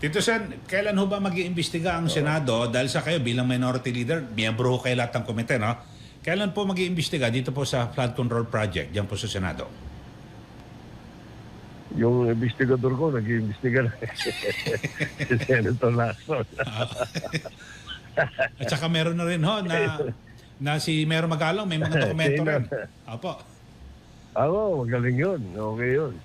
Tito Sen, kailan ho ba mag-iimbestiga ang Senado? Dahil sa kayo bilang minority leader, miyembro ho kayo lahat ng komite, no? Kailan po mag-iimbestiga dito po sa flood control project, diyan po sa Senado? Yung investigador ko, nag-iimbestiga na. Si Senator Lacson. At saka meron na rin ho na si Mayor Magalong, may mga dokumento rin. Opo. Ako, magaling yun. Okay yun.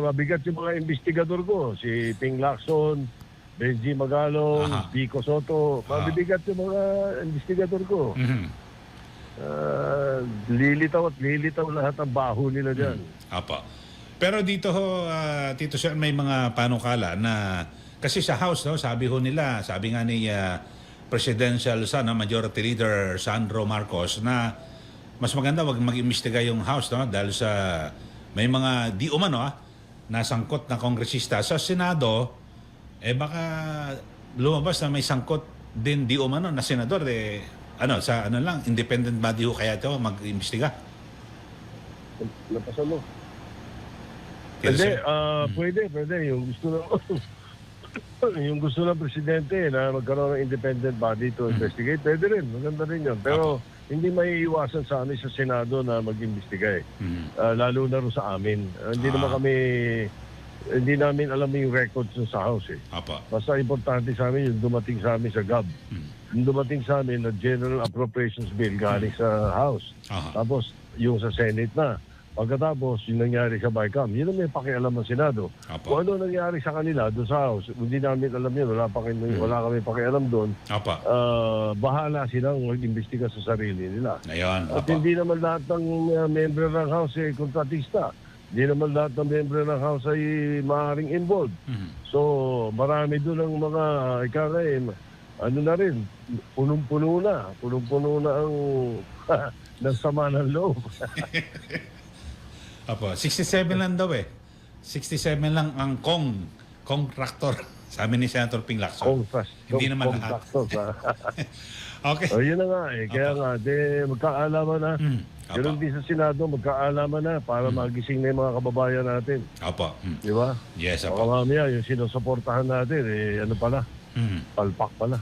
Mabigat yung mga investigador ko. Si Ping Lacson, Benji Magalong, Pico Soto. Mabibigat yung mga investigador ko. Lilitaw lahat ang baho nila dyan. Opo. Pero dito ho, Tito Sen, may mga panukala na kasi sa House, no, sabi ho nila, sabi nga ni Presidential son, Majority Leader Sandro Marcos, na mas maganda wag mag-imbestiga yung House, no, dahil sa may mga di umano nasangkot na kongresista sa Senado, baka lumabas na may sangkot din di umano na senador, sa lang, independent body ho kaya ito mag-imbestiga. Napasan mo. Pwede, pwede. Yung gusto ng presidente na magkaroon ng independent body to investigate, pwede rin. Maganda rin yun. Pero hindi maiiwasan sa amin sa Senado na mag-imbestiga lalo na rin sa amin. Hindi namin alam yung records sa House Basta importante sa amin yung dumating sa amin sa GAB. Yung dumating sa amin na General Appropriations Bill galing sa House. Tapos yung sa Senate na. Pagkatapos, yung nangyari sa BICAM, yun ang may pakialam ng Senado. Kung ano nangyari sa kanila doon sa House, hindi namin alam yun, wala kami pakialam doon. Bahala silang mag-imbestiga sa sarili nila. Ayan, at hindi naman lahat ng member ng House ay kontratista. Hindi naman lahat ng member ng House ay maaaring involved. So, marami doon ang mga, ano na rin, punong-puno na ang ng sama ng loob. Apo, 67 lang daw 67 lang ang contractor. Sabi ni Senator Ping Lacson. Hindi naman lahat. Okay. Yun na nga Kaya nga, magkaalaman na. Ganun din sa Senado, magkaalaman na para magising na yung mga kababayan natin. Apo. Di ba? Yes, Baka mamaya, yung sinusuportahan natin, ano pala? Palpak pala.